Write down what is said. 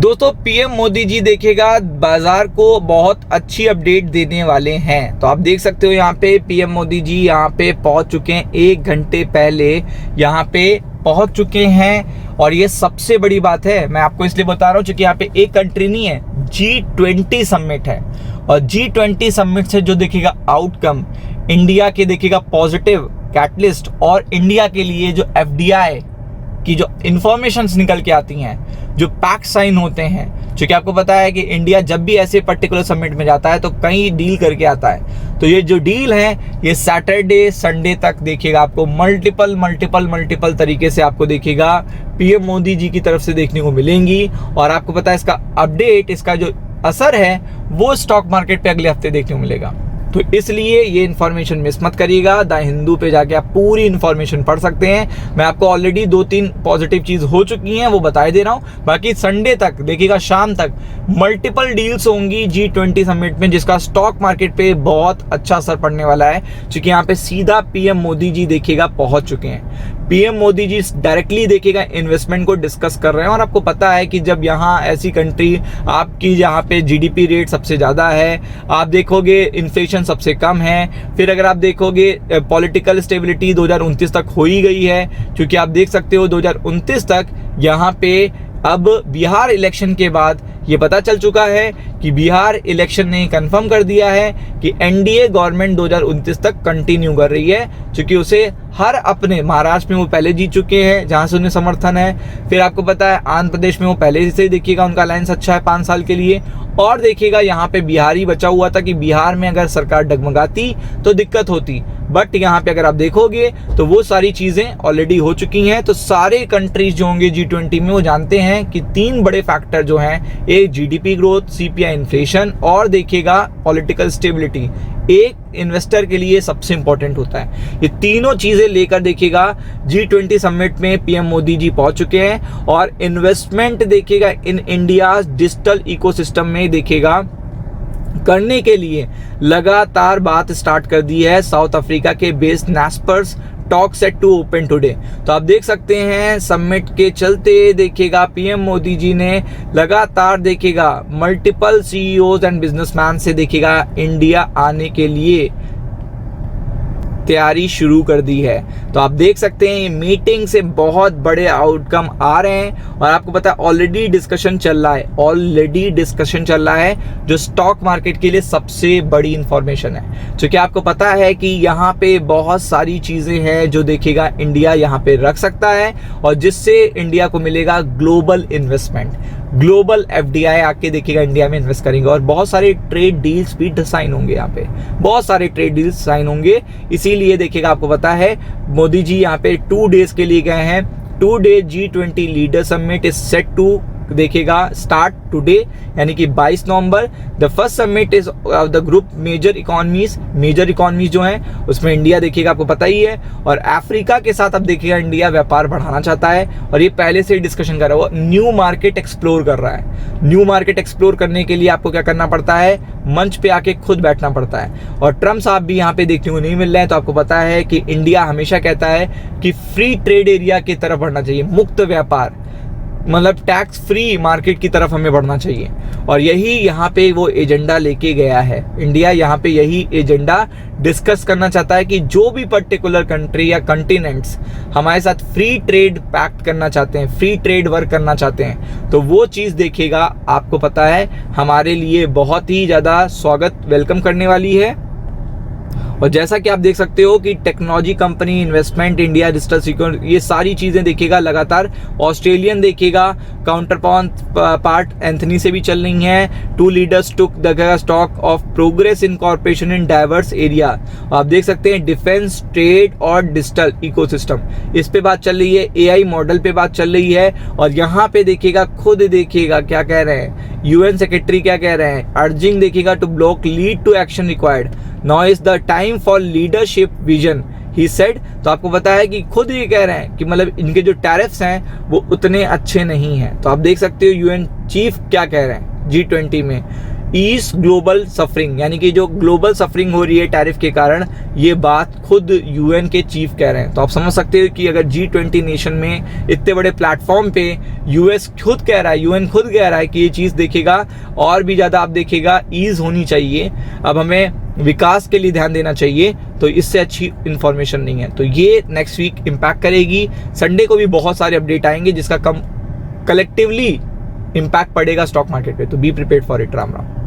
दोस्तों पीएम मोदी जी देखेगा बाजार को बहुत अच्छी अपडेट देने वाले हैं। तो आप देख सकते हो यहाँ पे पीएम मोदी जी यहाँ पे पहुंच चुके हैं, 1 घंटे पहले यहाँ पे पहुंच चुके हैं। और ये सबसे बड़ी बात है, मैं आपको इसलिए बता रहा हूँ क्योंकि यहाँ पे एक कंट्री नहीं है, G20 समिट है। और G20 समिट से जो देखेगा आउटकम इंडिया के देखेगा पॉजिटिव कैटलिस्ट, और इंडिया के लिए जो FDI की जो इंफॉर्मेशंस निकल के आती हैं, जो पैक्ट साइन होते हैं, क्योंकि आपको पता है कि इंडिया जब भी ऐसे पर्टिकुलर समिट में जाता है तो कई डील करके आता है। तो ये जो डील है ये सैटरडे संडे तक देखिएगा आपको मल्टीपल तरीके से आपको देखिएगा पीएम मोदी जी की तरफ से देखने को मिलेंगी। और आपको पता है इसका अपडेट, इसका जो असर है वो स्टॉक मार्केट पे अगले हफ्ते देखने को मिलेगा। तो इसलिए ये इन्फॉर्मेशन मिस मत करिएगा। द हिंदू पे जाके आप पूरी इन्फॉर्मेशन पढ़ सकते हैं। मैं आपको ऑलरेडी 2-3 पॉजिटिव चीज हो चुकी हैं वो बता दे रहा हूं। बाकी संडे तक देखिएगा, शाम तक मल्टीपल डील्स होंगी G20 समिट में, जिसका स्टॉक मार्केट पे बहुत अच्छा असर पड़ने वाला है, क्योंकि यहाँ पे सीधा पीएम मोदी जी देखिएगा पहुंच चुके हैं। पीएम मोदी जी डायरेक्टली देखिएगा इन्वेस्टमेंट को डिस्कस कर रहे हैं। और आपको पता है कि जब यहाँ ऐसी कंट्री आपकी जहाँ पे GDP रेट सबसे ज्यादा है, आप देखोगे इन्फ्लेशन सबसे कम है, फिर अगर आप देखोगे पॉलिटिकल स्टेबिलिटी 2029 तक हो ही गई है, क्योंकि आप देख सकते हो 2029 तक यहाँ पे अब बिहार इलेक्शन के बाद ये पता चल चुका है कि बिहार इलेक्शन ने कंफर्म कर दिया है कि एनडीए गवर्नमेंट 2029 तक कंटिन्यू कर रही है, क्योंकि उसे हर अपने महाराष्ट्र में वो पहले जीत चुके हैं जहां से उन्हें समर्थन है। फिर आपको पता है आंध्र प्रदेश में वो पहले से देखिएगा उनका अलायंस अच्छा है 5 साल के लिए। और देखिएगा यहाँ पे बिहार ही बचा हुआ था कि बिहार में अगर सरकार डगमगाती तो दिक्कत होती, बट यहाँ पे अगर आप देखोगे तो वो सारी चीजें ऑलरेडी हो चुकी हैं। तो सारे कंट्रीज जो होंगे G20 में वो जानते हैं कि 3 बड़े फैक्टर जो हैं, एक GDP ग्रोथ, CPI इन्फ्लेशन और देखिएगा पॉलिटिकल स्टेबिलिटी, एक इन्वेस्टर के लिए सबसे इंपॉर्टेंट होता है। ये तीनों चीजें लेकर देखिएगा G20 समिट में पीएम मोदी जी पहुंच चुके हैं। और इन्वेस्टमेंट देखिएगा इन इंडिया डिजिटल इकोसिस्टम में देखिएगा करने के लिए लगातार बात स्टार्ट कर दी है। साउथ अफ्रीका के based Naspers talk set to open today. तो आप देख सकते हैं समिट के चलते देखिएगा पीएम मोदी जी ने लगातार देखिएगा मल्टीपल CEOs एंड बिजनेसमैन से देखिएगा इंडिया आने के लिए तैयारी शुरू कर दी है। तो आप देख सकते हैं मीटिंग से बहुत बड़े आउटकम आ रहे हैं। और आपको पता है ऑलरेडी डिस्कशन चल रहा है, जो स्टॉक मार्केट के लिए सबसे बड़ी इंफॉर्मेशन है, क्योंकि आपको पता है कि यहाँ पे बहुत सारी चीजें हैं जो देखिएगा इंडिया यहाँ पे रख सकता है, और जिससे इंडिया को मिलेगा ग्लोबल इन्वेस्टमेंट, ग्लोबल FDI आके देखिएगा इंडिया में इन्वेस्ट करेंगे। और बहुत सारे ट्रेड डील्स भी साइन होंगे, यहाँ पे बहुत सारे ट्रेड डील्स साइन होंगे। इसीलिए देखिएगा आपको पता है मोदी जी यहाँ पे 2 डेज के लिए गए हैं। 2 day G20 leader summit is set to देखिएगा स्टार्ट टुडे, यानी कि 22 नवंबर। The first summit is the group major economies जो हैं उसमें इंडिया देखिएगा आपको पता ही है। और अफ्रीका के साथ अब देखिएगा इंडिया व्यापार बढ़ाना चाहता है, और ये पहले से ही डिस्कशन कर रहा है, वो न्यू मार्केट एक्सप्लोर कर रहा है। न्यू मार्केट एक्सप्लोर करने के लिए आपको क्या करना पड़ता है, मंच पे आके खुद बैठना पड़ता है। और ट्रम्प साहब भी यहाँ पे देखने को नहीं मिल रहे हैं। तो आपको पता है कि इंडिया हमेशा कहता है कि फ्री ट्रेड एरिया की तरफ बढ़ना चाहिए, मुक्त व्यापार, मतलब टैक्स फ्री मार्केट की तरफ हमें बढ़ना चाहिए। और यही यहाँ पे वो एजेंडा लेके गया है इंडिया। यहाँ पे यही एजेंडा डिस्कस करना चाहता है कि जो भी पर्टिकुलर कंट्री या कंटिनेंट्स हमारे साथ फ्री ट्रेड पैक्ट करना चाहते हैं, फ्री ट्रेड वर्क करना चाहते हैं, तो वो चीज़ देखिएगा आपको पता है हमारे लिए बहुत ही ज़्यादा स्वागत वेलकम करने वाली है। और जैसा कि आप देख सकते हो कि technology company, investment, India digital security, ये सारी चीजें देखिएगा लगातार। ऑस्ट्रेलियन देखिएगा काउंटर पार्ट एंथनी से भी चल रही हैं। 2 leaders took the stock of progress in corporation in diverse area. आप देख सकते हैं डिफेंस, ट्रेड और डिजिटल इकोसिस्टम, इस पे बात चल रही है। AI मॉडल पे बात चल रही है। और यहाँ पे देखिएगा खुद देखिएगा क्या कह रहे हैं, UN सेक्रेटरी क्या कह रहे हैं, अर्जिंग देखिएगा to block lead to action required, now is the time for leadership vision he said. तो आपको पता है कि खुद ये कह रहे हैं कि मतलब इनके जो टैरिफ्स हैं वो उतने अच्छे नहीं हैं। तो आप देख सकते हो UN चीफ क्या कह रहे हैं G20 में, ईज ग्लोबल सफरिंग, यानी कि जो ग्लोबल सफरिंग हो रही है टैरिफ के कारण, ये बात खुद यूएन के चीफ कह रहे हैं। तो आप समझ सकते हो कि अगर G20 नेशन में इतने बड़े प्लेटफॉर्म पे यूएस खुद कह रहा है, यूएन खुद कह रहा है कि ये चीज़ देखेगा और भी ज़्यादा आप देखिएगा ईज होनी चाहिए, अब हमें विकास के लिए ध्यान देना चाहिए, तो इससे अच्छी इंफॉर्मेशन नहीं है। तो ये नेक्स्ट वीक इम्पैक्ट करेगी। संडे को भी बहुत सारे अपडेट आएंगे जिसका कलेक्टिवली इम्पैक्ट पड़ेगा स्टॉक मार्केट पे। तो be prepared for it. Ram Ram.